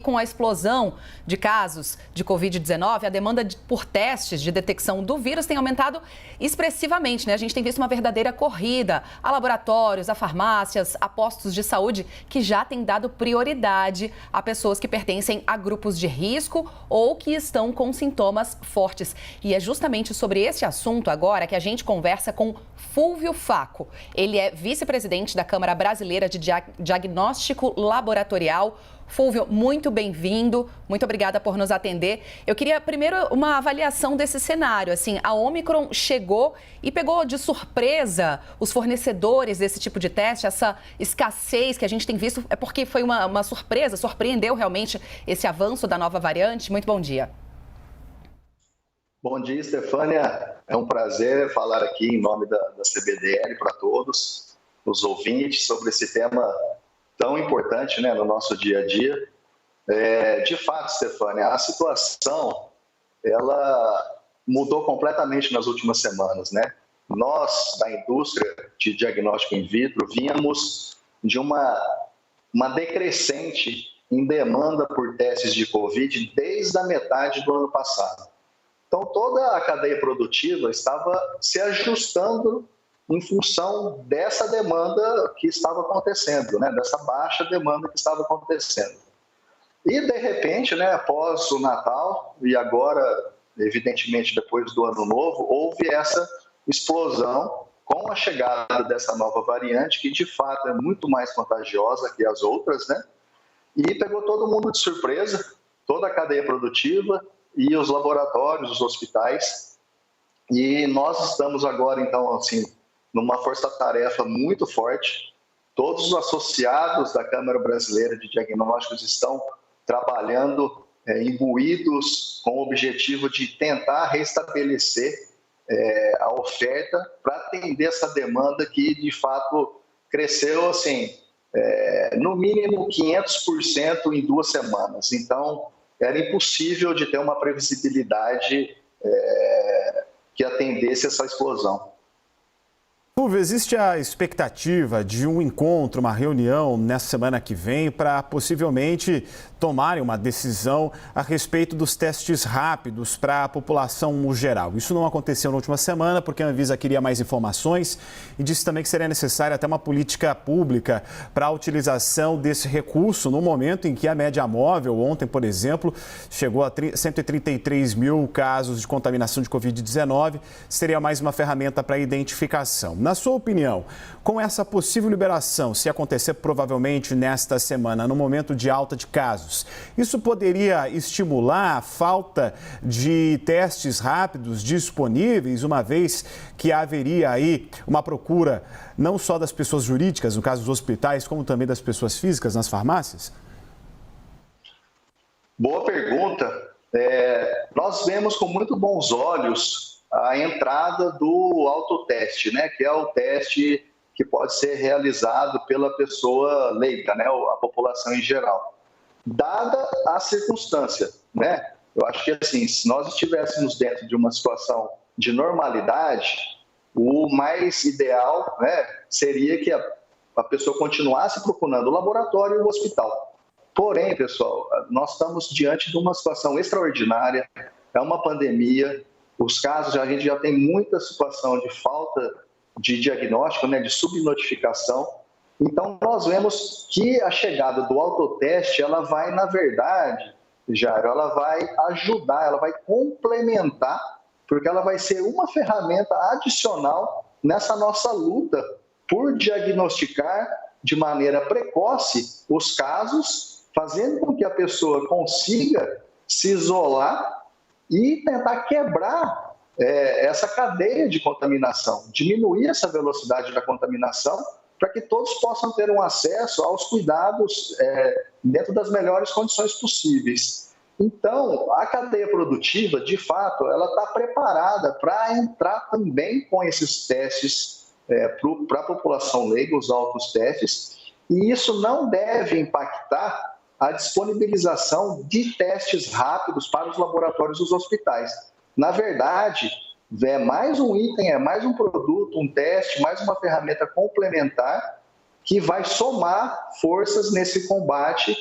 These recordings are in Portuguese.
com a explosão de casos de Covid-19, a demanda por testes de detecção do vírus tem aumentado expressivamente, né? A gente tem visto uma verdadeira corrida a laboratórios, a farmácias, a postos de saúde que já têm dado prioridade a pessoas que pertencem a grupos de risco ou que estão com sintomas fortes. E é justamente sobre esse assunto agora que a gente conversa com Fúlvio Facco. Ele é vice-presidente da Câmara Brasileira de Diagnóstico Laboratorial. Fúlvio, muito bem-vindo. Muito obrigada por nos atender. Eu queria primeiro uma avaliação desse cenário. Assim, a Omicron chegou e pegou de surpresa os fornecedores desse tipo de teste. Essa escassez que a gente tem visto é porque foi uma surpresa, surpreendeu realmente esse avanço da nova variante. Muito bom dia. Bom dia, Stefânia. É um prazer falar aqui em nome da CBDL para todos os ouvintes sobre esse tema tão importante, né, no nosso dia a dia. De fato, Stefânia, a situação ela mudou completamente nas últimas semanas, né? Nós, da indústria de diagnóstico in vitro, vínhamos de uma decrescente em demanda por testes de Covid desde a metade do ano passado. Então, toda a cadeia produtiva estava se ajustando em função dessa demanda que estava acontecendo, né? Dessa baixa demanda que estava acontecendo. E, de repente, né, após o Natal e agora, evidentemente, depois do Ano Novo, houve essa explosão com a chegada dessa nova variante, que, de fato, é muito mais contagiosa que as outras, né? E pegou todo mundo de surpresa, toda a cadeia produtiva, e os laboratórios, os hospitais, e nós estamos agora, então, assim, numa força-tarefa muito forte. Todos os associados da Câmara Brasileira de Diagnósticos estão trabalhando imbuídos com o objetivo de tentar restabelecer a oferta para atender essa demanda que, de fato, cresceu, assim, no mínimo 500% em 2 semanas. Então, era impossível de ter uma previsibilidade que atendesse essa explosão. Fúlvio, existe a expectativa de um encontro, uma reunião nessa semana que vem para possivelmente tomarem uma decisão a respeito dos testes rápidos para a população no geral. Isso não aconteceu na última semana porque a Anvisa queria mais informações e disse também que seria necessária até uma política pública para a utilização desse recurso no momento em que a média móvel, ontem, por exemplo, chegou a 133 mil casos de contaminação de Covid-19, seria mais uma ferramenta para a identificação. Na sua opinião, com essa possível liberação, se acontecer provavelmente nesta semana, no momento de alta de casos, isso poderia estimular a falta de testes rápidos disponíveis, uma vez que haveria aí uma procura não só das pessoas jurídicas, no caso dos hospitais, como também das pessoas físicas nas farmácias? Boa pergunta. Nós vemos com muito bons olhos a entrada do autoteste, né, que é o teste que pode ser realizado pela pessoa leiga, né, a população em geral. Dada a circunstância, né, eu acho que assim, se nós estivéssemos dentro de uma situação de normalidade, o mais ideal, né, seria que a pessoa continuasse procurando o laboratório e o hospital. Porém, pessoal, nós estamos diante de uma situação extraordinária, é uma pandemia. Os casos, a gente já tem muita situação de falta de diagnóstico, né, de subnotificação. Então, nós vemos que a chegada do autoteste, ela vai, na verdade, Jairo, ela vai ajudar, ela vai complementar, porque ela vai ser uma ferramenta adicional nessa nossa luta por diagnosticar de maneira precoce os casos, fazendo com que a pessoa consiga se isolar e tentar quebrar essa cadeia de contaminação, diminuir essa velocidade da contaminação para que todos possam ter um acesso aos cuidados dentro das melhores condições possíveis. Então, a cadeia produtiva, de fato, ela está preparada para entrar também com esses testes para a população leiga, os autotestes, e isso não deve impactar a disponibilização de testes rápidos para os laboratórios dos hospitais. Na verdade, é mais um item, é mais um produto, um teste, mais uma ferramenta complementar que vai somar forças nesse combate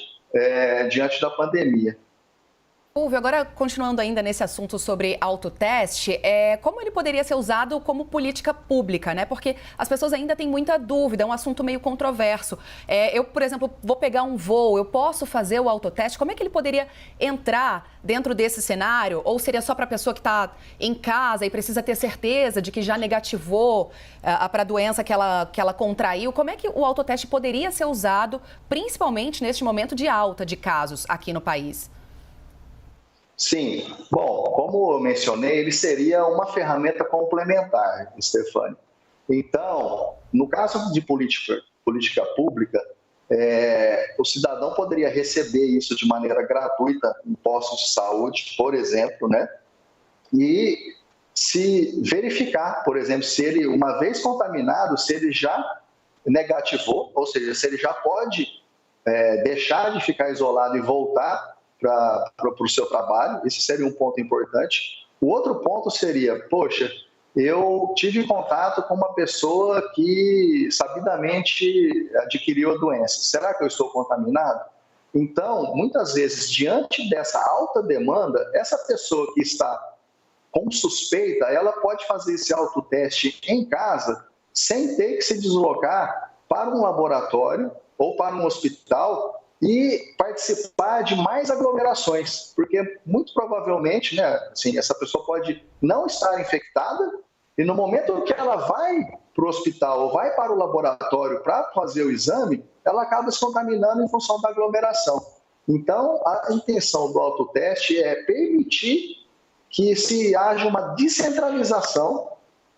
diante da pandemia. Fulvio, agora continuando ainda nesse assunto sobre autoteste, como ele poderia ser usado como política pública, né? Porque as pessoas ainda têm muita dúvida, é um assunto meio controverso. Eu, por exemplo, vou pegar um voo, eu posso fazer o autoteste? Como é que ele poderia entrar dentro desse cenário? Ou seria só para a pessoa que está em casa e precisa ter certeza de que já negativou para a doença que ela contraiu? Como é que o autoteste poderia ser usado, principalmente neste momento de alta de casos aqui no país? Sim, bom, como eu mencionei, ele seria uma ferramenta complementar, Stefânia. Então, no caso de política pública, o cidadão poderia receber isso de maneira gratuita em postos de saúde, por exemplo, né? E se verificar, por exemplo, se ele, uma vez contaminado, se ele já negativou, ou seja, se ele já pode deixar de ficar isolado e voltar para o seu trabalho. Esse seria um ponto importante. O outro ponto seria, poxa, eu tive contato com uma pessoa que sabidamente adquiriu a doença. Será que eu estou contaminado? Então, muitas vezes, diante dessa alta demanda, essa pessoa que está com suspeita, ela pode fazer esse autoteste em casa sem ter que se deslocar para um laboratório ou para um hospital e participar de mais aglomerações, porque muito provavelmente, né, assim, essa pessoa pode não estar infectada e no momento que ela vai para o hospital ou vai para o laboratório para fazer o exame, ela acaba se contaminando em função da aglomeração. Então, a intenção do autoteste é permitir que se haja uma descentralização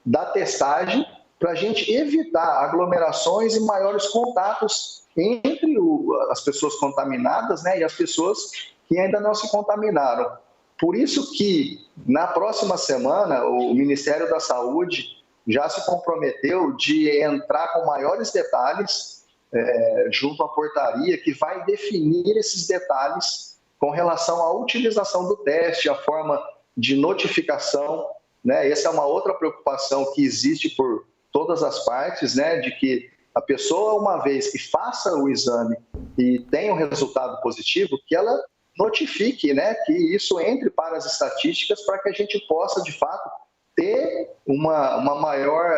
da testagem para a gente evitar aglomerações e maiores contatos entre as pessoas contaminadas, né, e as pessoas que ainda não se contaminaram. Por isso que, na próxima semana, o Ministério da Saúde já se comprometeu de entrar com maiores detalhes junto à portaria, que vai definir esses detalhes com relação à utilização do teste, a forma de notificação, né? Essa é uma outra preocupação que existe por todas as partes, né, de que a pessoa, uma vez que faça o exame e tenha um resultado positivo, que ela notifique, né, que isso entre para as estatísticas para que a gente possa, de fato, ter uma maior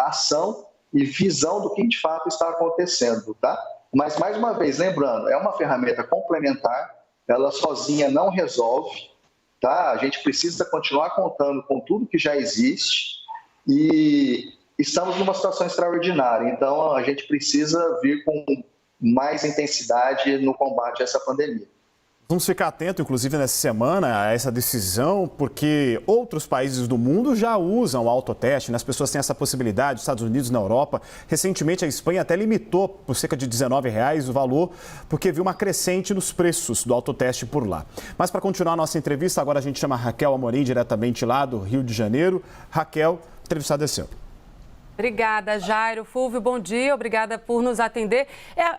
ação e visão do que, de fato, está acontecendo, tá? Mas, mais uma vez, lembrando, é uma ferramenta complementar, ela sozinha não resolve, tá? A gente precisa continuar contando com tudo que já existe e estamos numa situação extraordinária, então a gente precisa vir com mais intensidade no combate a essa pandemia. Vamos ficar atento, inclusive, nessa semana a essa decisão, porque outros países do mundo já usam o autoteste, né? As pessoas têm essa possibilidade, os Estados Unidos, na Europa. Recentemente, a Espanha até limitou por cerca de R$19 o valor, porque viu uma crescente nos preços do autoteste por lá. Mas para continuar a nossa entrevista, agora a gente chama a Raquel Amorim, diretamente lá do Rio de Janeiro. Raquel, entrevistado é seu. Obrigada, Jairo. Fulvio, bom dia. Obrigada por nos atender.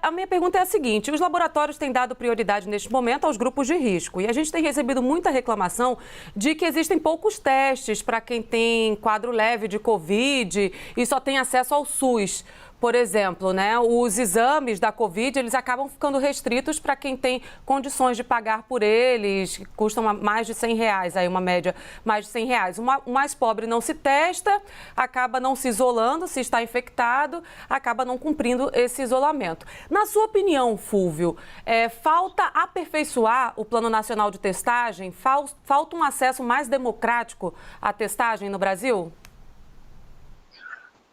A minha pergunta é a seguinte: os laboratórios têm dado prioridade neste momento aos grupos de risco e a gente tem recebido muita reclamação de que existem poucos testes para quem tem quadro leve de Covid e só tem acesso ao SUS. Por exemplo, né, os exames da Covid, eles acabam ficando restritos para quem tem condições de pagar por eles, custam mais de R$100, aí uma média mais de R$100. O mais pobre não se testa, acaba não se isolando, se está infectado, acaba não cumprindo esse isolamento. Na sua opinião, Fulvio, falta aperfeiçoar o Plano Nacional de Testagem? Falta um acesso mais democrático à testagem no Brasil?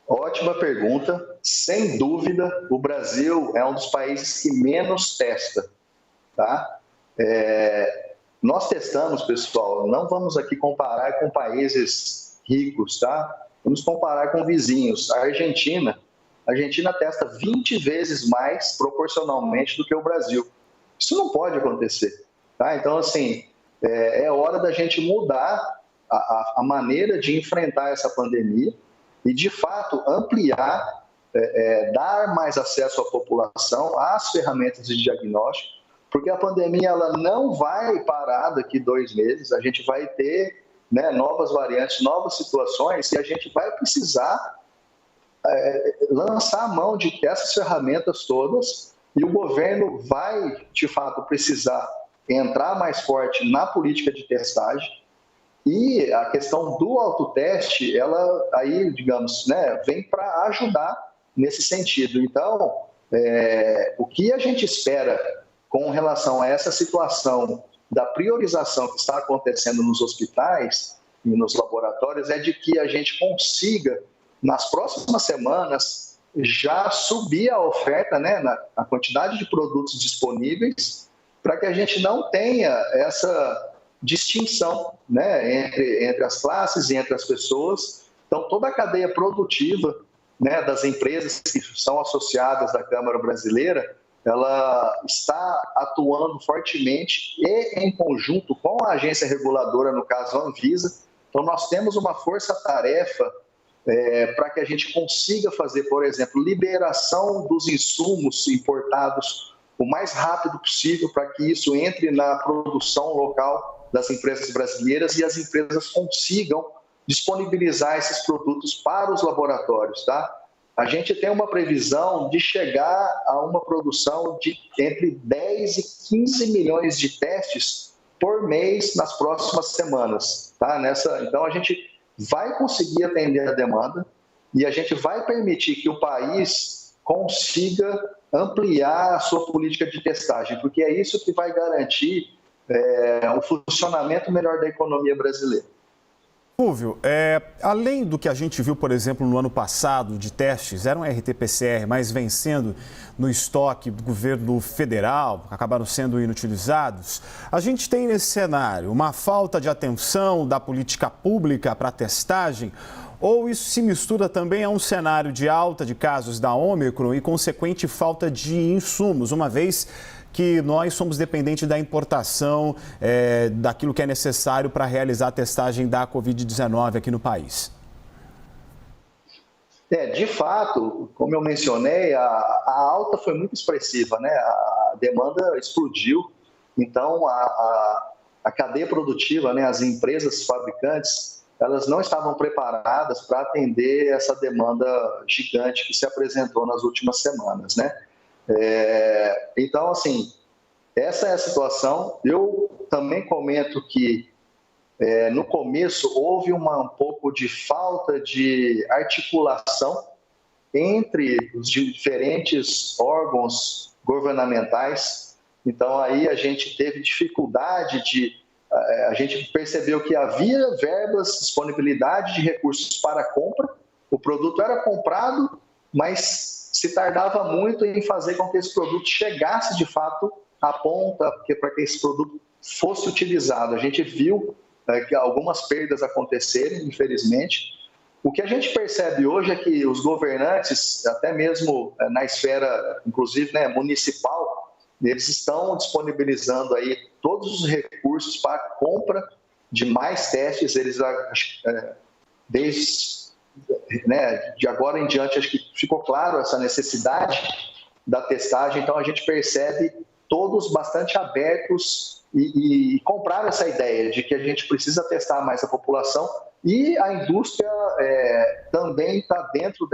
Ótima pergunta. Sem dúvida, o Brasil é um dos países que menos testa, tá? Nós testamos, pessoal, não vamos aqui comparar com países ricos, tá? Vamos comparar com vizinhos. A Argentina testa 20 vezes mais proporcionalmente do que o Brasil. Isso não pode acontecer, tá? Então, assim, é hora da gente mudar a maneira de enfrentar essa pandemia e, de fato, ampliar, dar mais acesso à população às ferramentas de diagnóstico, porque a pandemia ela não vai parar daqui 2 meses, a gente vai ter, né, novas variantes, novas situações, e a gente vai precisar lançar a mão de essas ferramentas todas e o governo vai, de fato, precisar entrar mais forte na política de testagem. E a questão do autoteste, ela aí, digamos, né, vem para ajudar nesse sentido. Então, o que a gente espera com relação a essa situação da priorização que está acontecendo nos hospitais e nos laboratórios é de que a gente consiga, nas próximas semanas, já subir a oferta, né, a quantidade de produtos disponíveis, para que a gente não tenha essa distinção, né, entre as classes e entre as pessoas. Então, toda a cadeia produtiva, né, das empresas que são associadas à Câmara Brasileira, ela está atuando fortemente e em conjunto com a agência reguladora, no caso a Anvisa. Então, nós temos uma força-tarefa para que a gente consiga fazer, por exemplo, liberação dos insumos importados o mais rápido possível, para que isso entre na produção local das empresas brasileiras e as empresas consigam disponibilizar esses produtos para os laboratórios, tá? A gente tem uma previsão de chegar a uma produção de entre 10 e 15 milhões de testes por mês nas próximas semanas, tá? Então, a gente vai conseguir atender a demanda e a gente vai permitir que o país consiga ampliar a sua política de testagem, porque é isso que vai garantir um funcionamento melhor da economia brasileira. Fulvio, além do que a gente viu, por exemplo, no ano passado de testes, eram RT-PCR, mas vencendo no estoque do governo federal, acabaram sendo inutilizados, a gente tem nesse cenário uma falta de atenção da política pública para a testagem, ou isso se mistura também a um cenário de alta de casos da Ômicron e consequente falta de insumos, uma vez que nós somos dependentes da importação daquilo que é necessário para realizar a testagem da Covid-19 aqui no país? De fato, como eu mencionei, a alta foi muito expressiva, né? A demanda explodiu, então a cadeia produtiva, né? As empresas fabricantes, elas não estavam preparadas para atender essa demanda gigante que se apresentou nas últimas semanas, né? Então, assim, essa é a situação. Eu também comento que no começo houve um pouco de falta de articulação entre os diferentes órgãos governamentais. Então, aí a gente teve dificuldade a gente percebeu que havia verbas, disponibilidade de recursos para compra, o produto era comprado, mas se tardava muito em fazer com que esse produto chegasse de fato à ponta, para que esse produto fosse utilizado. A gente viu que algumas perdas acontecerem, infelizmente. O que a gente percebe hoje é que os governantes, até mesmo na esfera, inclusive, né, municipal, eles estão disponibilizando aí todos os recursos para a compra de mais testes. Eles, de agora em diante, acho que ficou claro essa necessidade da testagem. Então, a gente percebe todos bastante abertos e compraram essa ideia de que a gente precisa testar mais a população, e a indústria também está dentro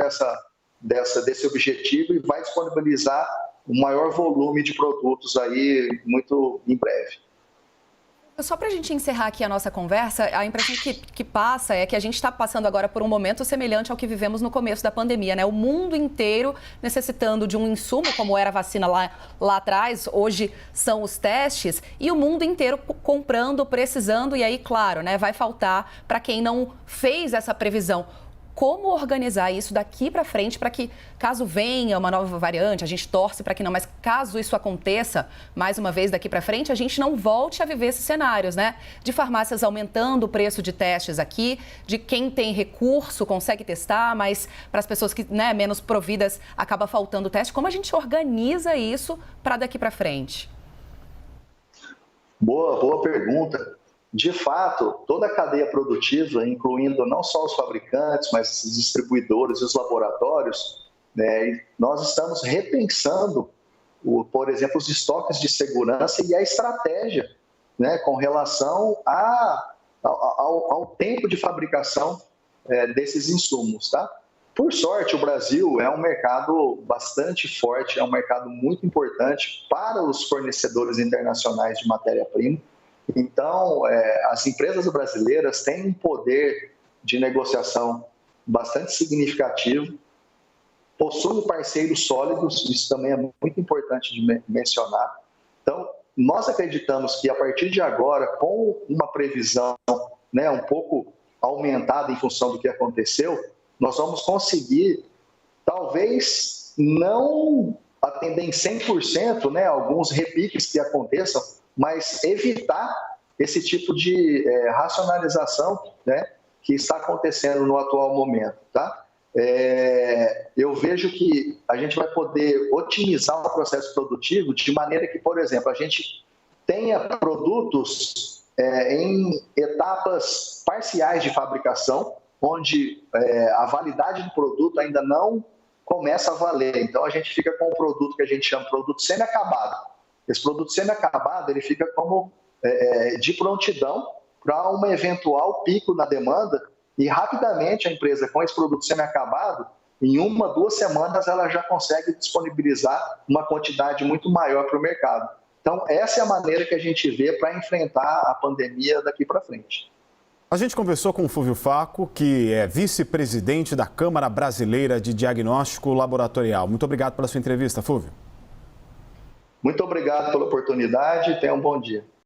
desse objetivo e vai disponibilizar um maior volume de produtos aí muito em breve. Só para a gente encerrar aqui a nossa conversa, a impressão que passa é que a gente está passando agora por um momento semelhante ao que vivemos no começo da pandemia, né? O mundo inteiro necessitando de um insumo, como era a vacina lá atrás, hoje são os testes, e o mundo inteiro comprando, precisando, e aí, claro, né, vai faltar para quem não fez essa previsão. Como organizar isso daqui para frente para que, caso venha uma nova variante, a gente torce para que não, mas caso isso aconteça, mais uma vez daqui para frente, a gente não volte a viver esses cenários, né? De farmácias aumentando o preço de testes aqui, de quem tem recurso consegue testar, mas para as pessoas que, né, menos providas acaba faltando teste. Como a gente organiza isso para daqui para frente? Boa pergunta. De fato, toda a cadeia produtiva, incluindo não só os fabricantes, mas os distribuidores e os laboratórios, né, nós estamos repensando, por exemplo, os estoques de segurança e a estratégia, né, com relação ao tempo de fabricação desses insumos, tá? Por sorte, o Brasil é um mercado bastante forte, é um mercado muito importante para os fornecedores internacionais de matéria-prima. Então, as empresas brasileiras têm um poder de negociação bastante significativo, possuem parceiros sólidos, isso também é muito importante de mencionar. Então, nós acreditamos que a partir de agora, com uma previsão, né, um pouco aumentada em função do que aconteceu, nós vamos conseguir, talvez não atender em 100%, né, alguns repiques que aconteçam, mas evitar esse tipo de racionalização, né, que está acontecendo no atual momento, tá? Eu vejo que a gente vai poder otimizar o processo produtivo de maneira que, por exemplo, a gente tenha produtos em etapas parciais de fabricação, onde a validade do produto ainda não começa a valer. Então, a gente fica com um produto que a gente chama de produto semi-acabado. Esse produto semi-acabado, ele fica como de prontidão para um eventual pico na demanda e rapidamente a empresa, com esse produto semi-acabado, em 1, 2 semanas, ela já consegue disponibilizar uma quantidade muito maior para o mercado. Então, essa é a maneira que a gente vê para enfrentar a pandemia daqui para frente. A gente conversou com o Fúvio Facco, que é vice-presidente da Câmara Brasileira de Diagnóstico Laboratorial. Muito obrigado pela sua entrevista, Fúvio. Muito obrigado pela oportunidade e tenha um bom dia.